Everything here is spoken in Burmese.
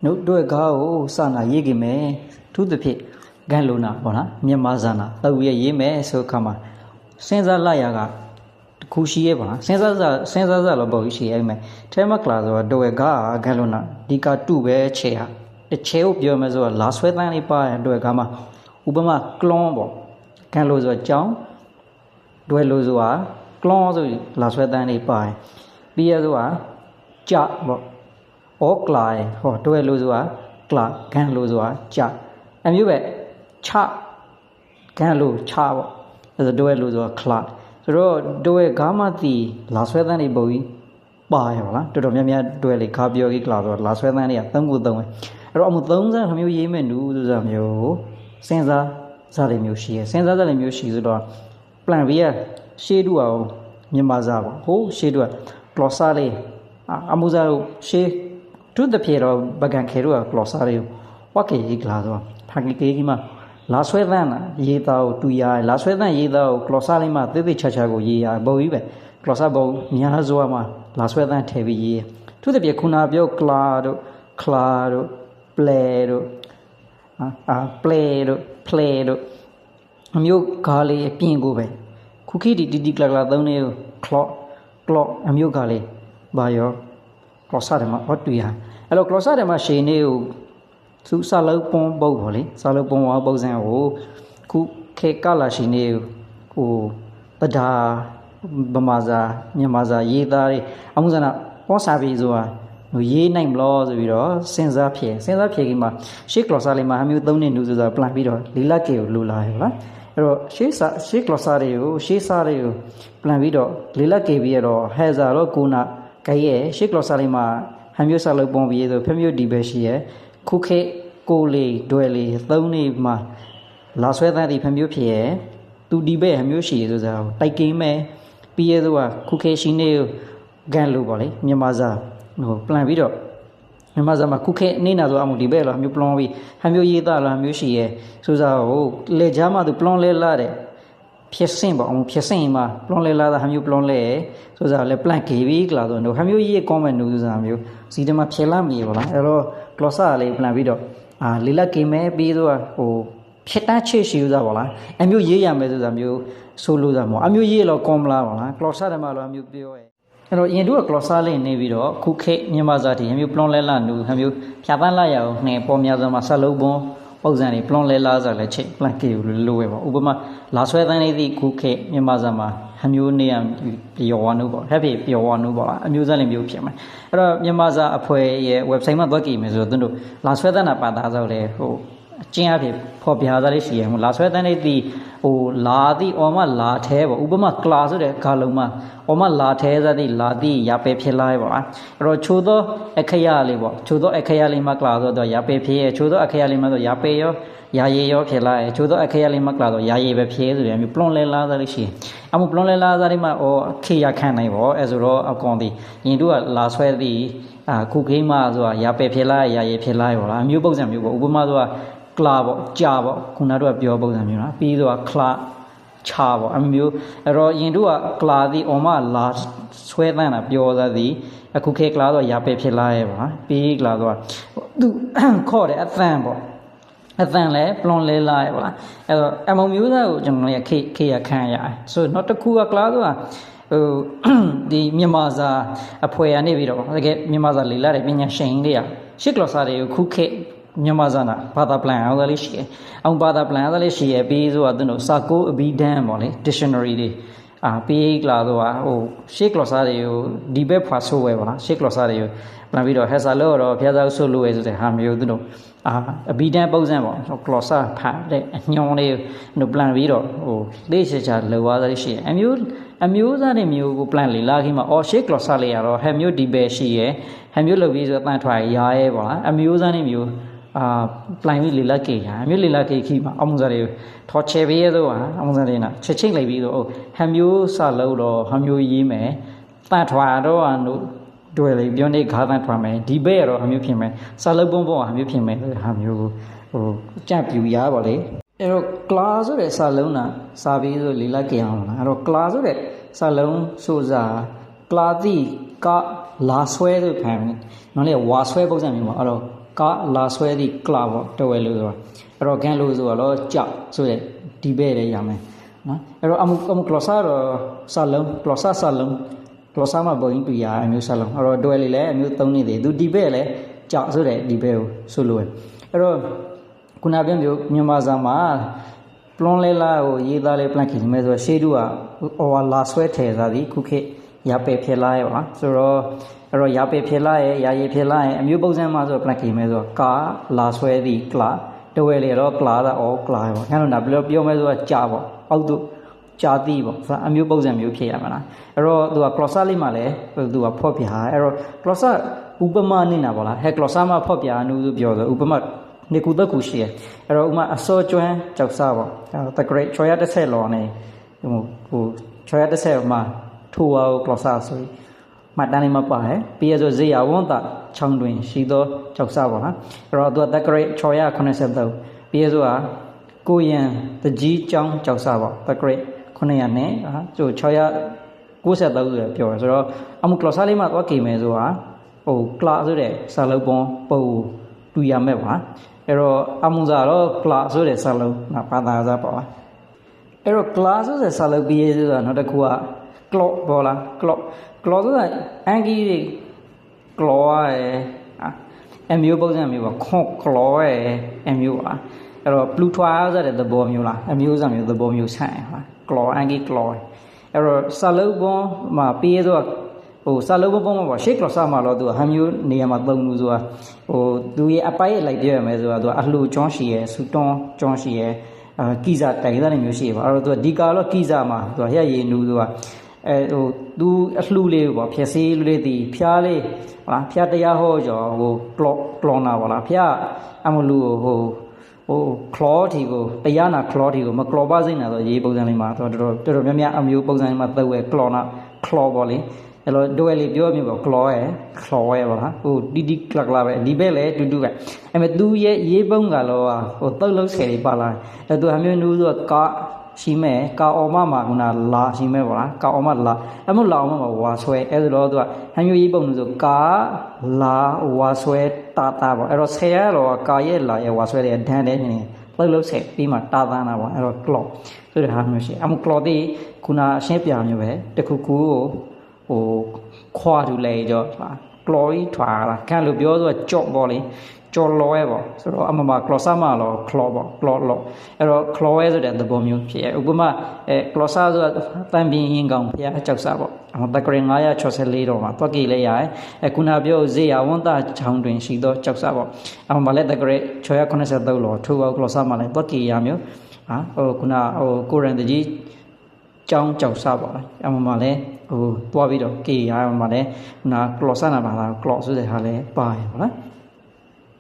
နို့ด้วยကားကိုစနာရေးခင်မယ်သူတစ်ဖြစ်ကန်လုံးနာပေါ့နော်မြန်မာဇာနာတော့ရရေးမယ်ဆိုခါမှာစဉ်းစားလိုက်ရကတခုရှိရဲ့ပေါ့နော်စဉ်းစားလို့ပေါ့ရှိရဲ့မယ်ထဲမှာကလာဆိုတော့ด้วยကားကန်လုံးနာဒီကတူပဲခြေဟာတစ်ခြေကိုပြောမယ်ဆိုတော့လာဆွဲတန်းလေးပါရင်ด้วยကားမှာဥပမာကလွန်ပေါ့ကန်လို့ဆိုတော့ကြောင်းด้วยလို့ဆိုတာကလွန်ဆိုလာဆွဲတန်းလေးပါရင်ပြီးရဆိုတာကြပေါ့ဩကလာဟောด้วยလို့ဆိုတာကလာကန်လို့ဆိုတာကြအမျိုးပဲချကန်လို့ချပေါ့အဲ့ဒါด้วยလို့ဆိုတာကလာဆိုတော့ด้วยကားမတီလာဆွဲတန်းလေးပုံကြီးပါရပါလားတော်တော်များများด้วยလေခါပြောကြီးကလာဆိုတော့လာဆွဲတန်းလေးက3ခု3ပဲအဲ့တော့အမှု30ခမျိုးရေးမဲ့နူးဆိုတာမျိုးစဉ်းစားစားတယ်မျိုးရှိရယ်စဉ်းစားစားတယ်မျိုးရှိဆိုတော့ plan B ရရှေးတူအောင်မြန်မာစားပေါ့ဟိုရှေးတူက glossa လေးအမှုစားတို့ရှေးသူတပြေတော့ပကံခေတို့က glossa လေးဝက်ကေကြီးကလာဆိုဖာကီကေကြီးမှာလာဆွဲသန်းတာရေးသားကိုတူရလာဆွဲသန်းရေးသားကို glossa လေးမှာတိတိချာချာကိုရေးရပုံကြီးပဲ glossa ပုံညာစွာမှာလာဆွဲသန်းထည့်ပြီးရေးသူတပြေခုနပြော cla တို့ cla တို့ play တို့play တို့ play တို့အမျိုးကားလေးအပြင်ကိုပဲခုခေတ်တီကလာသုံးနေကို clock အမျိုးကားလေးဘာရော glossa တယ်မှာဟောတူရအဲ့တော့ glossa တယ်မှာရှင်းနေကိုသူစာလုံးပုံပုတ်ပေါ့လေစာလုံးပုံဝါပုံစံကိုခုခေတ်ကလာရှင်းနေကိုပဒါဗမာစာမြန်မာစာရေးသားတွေအမှုစနာပေါ်စာပြီးဆိုတာရေးနိုင်မလို့ဆိုပြီးတော့စဉ်းစားဖြေကြီးမှာရှေ့ glossa လေးမှာအမျိုးသုံးနေနူဆိုတာ plan ပြီးတော့လေးလက်ကေကိုလိုလာရပါလားအဲ့တော့ရှေ့ glossa တွေကိုရှေ့စာတွေကို plan ပြီးတော့လေးလက်ကေပြီးတော့ဟဲဇာတော့ကိုနာကဲရဲ့ရှေ့ glossa လေးမှာဟမ်းမျိုးစာလုံးပုံပြီးဆိုဖမျိုးဒီပဲရှိရဲ့ခုခေတ်ကိုလေးဒွယ်လေးသုံးနေမှာလာဆွဲသားဒီဖမျိုးဖြစ်ရဲ့သူဒီပဲဟမ်းမျိုးရှိရဆိုတာတိုက်ကိန်းမဲ့ပြီးရဲဆိုတာခုခေတ်ရှိနေကန်လို့ပေါ့လေမြန်မာစာဟို plan ပြီးတော့မြန်မာစာမှာခုခေတ်နေနာဆိုအမှုဒီပဲလားမျိုး plan ပြီးဟမ်းမျိုးရေးသားလားမျိုးရှိရဲ့ဆိုတာဟိုလေချားမှသူ plan လဲလာတဲ့ဖြစ်စင်ပေါ့အမှုဖြစ်စင်မှာ plan လဲလာတာဟမ်းမျိုး plan လဲဆိုတာလဲ plan ကေပြီးကလာဆိုတော့ဟမ်းမျိုးရေး comment နူဆိုတာမျိုးစီတမှာဖြစ်လာမည်ပေါ့လားအဲ့တော့ glossa လေး plan ပြီးတော့လေးလက်ကေမဲပြီးတော့ဟိုဖြစ်တတ်ချေရှိဥစားပေါ့လားအမျိုးရေးရမယ်ဆိုတာမျိုးဆိုလို့စားမဟုတ်အမျိုးရေးတော့ com လားပေါ့လား glossa တမှာတော့အမျိုးပြောရဲ့အဲ့တော့ရင်တို့က glossa လေးနေပြီးတော့ခုခေတ်မြန်မာစာတီအမျိုး plan လဲလာနူအမျိုးဖြာတန်းလာရအောင်နှင်ပေါ်များစွာမှာဆက်လုံးပုံပုံစံတွေ plan လဲလာဆိုလဲချိတ် plan ကေလိုပဲပေါ့ဥပမာလာဆွဲတန်းလေးဒီခုခေတ်မြန်မာစာမှာအမျိုးနေရပြောဝနုပေါ့ဟဲ့ပြီပြောဝနုပေါ့အမျိုးစားလေးမျိုးဖြစ်မှာအဲ့တော့မြန်မာစာအဖွဲ့ရဲ့ website မှာသွားကြည့်မယ်ဆိုတော့တို့လာဆွဲတန်းတာပါသားဆိုလဲဟိုအကျဉ်းအဖြစ်ဖော်ပြသားလေးရှိရမို့လာဆွဲတန်းလေးဒီဟိုလာသည့်အော်မလာထဲပေါ့ဥပမာ class ဆိုတဲ့ခါလုံးမှာအော်မလာထဲစသည်လာသည့်ရပဲဖြစ်လာပေါ့အဲ့တော့ချိုးသောအခရလေးပေါ့ချိုးသောအခရလေးမှာ class ဆိုတော့ရပဲဖြစ်ရဲ့ချိုးသောအခရလေးမှာဆိုရပဲရောရာရည်ရောဖြစ်လာရဲ့ချိုးသောအခရလေးမှာ class ဆိုရာရည်ပဲဖြစ်ဆိုတယ်မျိုး plan လဲလာသားလေးရှိအမှု plan လဲလာသားလေးမှာအော်အခရခန့်နိုင်ပေါ့အဲဆိုတော့အကောင်ဒီရင်တို့ကလာဆွဲသည်ခုခိမှာဆိုတာရပဲဖြစ်လာရာရည်ဖြစ်လာပေါ့လားအမျိုးပုံစံမျိုးပေါ့ဥပမာဆိုတာကလာပေါ့ကြာပေါ့ခုနတို့ကပြောပုံစံမျိုးနော်ပြီးတော့ခလာချာပေါ့အမျိုးအဲ့တော့ရင်တို့ကကလာသည်အော်မလာဆွဲတန်းတာပြောသားသည်အခုခေတ်ကလာတော့ရပဲဖြစ်လာရဲ့ပေါ့နော်ပြီးကလာတော့သူခေါ်တယ်အသံပေါ့အသံလဲပလွန်လဲလာရဲ့ပေါ့လားအဲ့တော့အမုံမျိုးသားကိုကျွန်တော်လည်းခေရခံရတယ်ဆိုတော့တစ်ခုကကလာတော့ဟိုဒီမြန်မာစာအဖွဲ့ရနေပြီးတော့တကယ်မြန်မာစာလေ့လာတဲ့ပညာရှင်တွေကရှစ် glossa တွေကိုခုခေတ်မြန်မာစာနာဘာသာ plan အောင်လေးရှိတယ်အောင်ဘာသာ plan လေးရှိရဲ့ပြီးဆိုတော့သူတို့စာကိုအဘိဓမ္မာပေါ့လေ dictionary တွေပြီးကလာတော့ဟိုရှေ့ glossa တွေကိုဒီဘက်ဖွာဆိုးဝဲပါလားရှေ့ glossa တွေကိုပြန်ပြီးတော့ဟဲစာလို့တော့ဖျားစားဆိုးလို့ဝဲဆိုတဲ့ဟာမျိုးသူတို့အဘိဓမ္မာပုံစံပေါ့ glossa ဖတ်တဲ့အညွန်လေးတို့ plan ပြီးတော့ဟိုလေးချာလောသွားသေးရှိရဲ့အမျိုးသားတွေမျိုးကို plan လေးလာခိမှာရှေ့ glossa လေးရတော့ဟဲမျိုးဒီဘက်ရှိရဲ့ဟဲမျိုးလုပ်ပြီးဆိုတော့တန်ထွားရာရဲ့ပေါ့လားအမျိုးသားတွေမျိုးplan ပြီးလေလက်ကေရအမျိုးလေလက်ကေခိမှာအမှုစားတွေထော်ချေပေးရတော့အမှုစားတွေနာချက်ချိတ်လိုက်ပြီးတော့ဟမ်မျိုးစလို့တော့ဟမ်မျိုးရေးမယ်တန်ထွာတော့တွေ့လေပြောနေခါတန်ထွာမယ်ဒီဘက်ရတော့ဟမ်မျိုးဖြစ်မယ်စလို့ပုံဟမ်မျိုးဖြစ်မယ်ဟာမျိုးဟိုကြက်ပြူရပါလေအဲ့တော့ class ဆိုတဲ့စာလုံးနာစာပြီးဆိုလေလက်ကေအောင်လားအဲ့တော့ class ဆိုတဲ့စာလုံးဆိုစာ class တိကလာဆွဲလို့ခံတယ်နော်လေဝါဆွဲပုံစံမျိုးပါအဲ့တော့ ကာလာဆွဲသည့်ကလာပေါ့တဝဲလို့ဆိုတာအဲ့တော့ကန်လို့ဆိုတော့ကြောက်ဆိုတဲ့ဒီဘဲလေးရမယ်နော်အဲ့တော့အမှုကလောစာတော့စာလုံးကလောစာစာလုံးကလောစာမှာပုံပြရအမျိုးစာလုံးအဲ့တော့တွဲလေးလည်းအမျိုးသုံးနေသေးသူဒီဘဲလည်းကြောက်ဆိုတဲ့ဒီဘဲကိုဆိုလို့အဲ့တော့ခုနပြောမျိုးမြန်မာစာမှာပလွန်လဲလာကိုရေးသားလေးပလန့်ခင်မယ်ဆိုတော့ရှေးတူကဟောလာဆွဲထဲစားသည်ခုခေတ်ရပယ်ဖြစ်လာရဲ့ပါဆိုတော့အဲ့တော့ရပယ်ဖြစ်လာရဲ့ရာရည်ဖြစ်လာရဲ့အမျိုးပုံစံမှာဆိုတော့ပလန့်ခင်မယ်ဆိုတော့ကာလာဆွဲသည်ကလာတဝဲလေတော့ကလာတာဩကလာပေါ့အဲ့တော့ပြောမယ်ဆိုတော့ကြာပေါ့အောက်တို့ကြာတိပေါ့အမျိုးပုံစံမျိုးဖြစ်ရမှာလားအဲ့တော့သူက closer လေးမှာလည်းသူကဖော့ပြအဲ့တော့ closer ဥပမာနေတာပေါ့လားဟဲ closer မှာဖော့ပြအနုဆိုပြောဆိုဥပမာနေကူတကူရှိရအဲ့တော့ဥမာအစောကျွမ်းကြောက်စားပေါ့တဂရိတ်ချော်ရတစ်ဆက်လောနေဟိုချော်ရတစ်ဆက်မှာထိုးအောင် closer ဆိုမှတ်တမ်းလေးမပါဟဲပြီးရဆိုဇေယဝန္တချောင်းတွင်ရှိသောကြောက်စားပေါ့နော်အဲ့တော့သူကတဂရိတ်ချော်ရ83ပြီးရဆိုတာကိုရန်တကြီးကျောင်းကြောက်စားပေါ့တဂရိတ်900နဲ့ဆို693ဆိုပြောတယ်ဆိုတော့အမှု closer လေးမှာသွားကြည့်မယ်ဆိုတာဟို class ဆိုတဲ့စာလုံးပုံတူရမယ်ပါအဲ့တော့အမှုစာတော့ class ဆိုတဲ့စာလုံးဘာသာစာပေါ့အဲ့တော့ class ဆိုတဲ့စာလုံးပြီးရဆိုတာနောက်တစ်ခုက clock ပေါ့လား clock ဆိုတာအန်ကြီးတွေ clock ရဲ့အမျိုးပုံစံမျိုးပါခွန် clock ရဲ့အမျိုးပါအဲ့တော့ plutoire ဆိုတဲ့သဘောမျိုးလားအမျိုးစံမျိုးသဘောမျိုးဆိုင်ဟာ clock အန်ကြီး clock အဲ့တော့စာလုံးပုံမှာပြီးရဆိုတာဟိုစာလုံးပုံမှာပေါ့ရှေ့ကလောစာမှာတော့သူဟမ်းမျိုးနေရာမှာသုံးလို့ဆိုတာဟိုသူရဲ့အပိုက်လိုက်ပြောရမယ်ဆိုတာသူအလှကျွန်းရှိရယ်ဆူတွန်းကျွန်းရှိရယ်ကီဇာတိုင်တဲ့မျိုးရှိရပါအဲ့တော့သူဒီကာတော့ကီဇာမှာသူရရည်နူးသူကဟိုသူအလှလေးပေါ့ဖြက်စီးလေးတီဖျားလေးဟုတ်လားဖျားတရားဟောကြောဟိုကလောနာပေါ့လားဖျားအမလူဟိုခလောတီကိုတရားနာခလောတီကိုမကလောပါစိမ့်တာတော့ရေးပုံစံလေးမှာတော်တော်များများအမျိုးပုံစံလေးမှာသုံးဝဲကလောနာခလောပေါ့လေအဲ့တော့ဒွဲလေးပြောမျိုးပေါ့ကလောရဲ့ပေါ့ဟာဟိုတီကလပဲဒီဘက်လည်းတူပဲအဲ့မဲ့သူရဲ့ရေးပုံကတော့ဟိုတုတ်လုံးဆယ်လေးပါလာအဲ့သူအမျိုးနူးဆိုကာရှိမဲ့ကာအော်မမှာခုနလာရှိမဲ့ပေါ့လားကာအော်မလာအမို့လာအောင်မှာဝါဆွဲအဲ့ဒါတော့သူကဟမျိုးရေးပုံလို့ဆိုကာလာဝါဆွဲတာပေါ့အဲ့တော့ဆယ်ရတော့ကာရဲ့လာရဲ့ဝါဆွဲတဲ့ဒန်းတဲ့နေတုတ်လုံးဆယ်ပြီးမှတာသားနာပေါ့အဲ့တော့ကလော့ဆိုတဲ့ဟာမျိုးရှိအမို့ကလော့ဒီခုနအရှင်းပြမျိုးပဲတခုခုကိုဟိုခွာတူလေကြောကလော်ကြီးထွာလာခံလို့ပြောဆိုကြော့ပေါ့လေကြော်လော်ရဲပေါ့ဆိုတော့အမမကလော်ဆာမလော်ကလော်ပေါ့ကလော်လော်အဲ့တော့ကလော်ရဲဆိုတဲ့သဘောမျိုးဖြစ်ဥပမာကလော်ဆာဆိုတာတန်ပြင်းရင်ကောင်ဖျားကြောက်စားပေါ့တက္ကရာ964တော့မှာတွက်ကြည့်လိုက်ရဲခုနပြောဇေယဝန္တချောင်းတွင်ရှိသောကြောက်စားပေါ့အမမလည်းတက္ကရာ683လော်ထိုးကလော်ဆာမလည်းတွက်ကြည့်ရမျိုးဟိုခုနဟိုကိုရန်တကြီးကျောင်းကြောက်စားပေါ့အမမလည်းဟိုတွားပြီးတော့ကေရအမမလည်းခုနကလော်ဆာနာပါလားကလော်ဆိုတဲ့ဟာလည်းပါတယ်ဟုတ်လား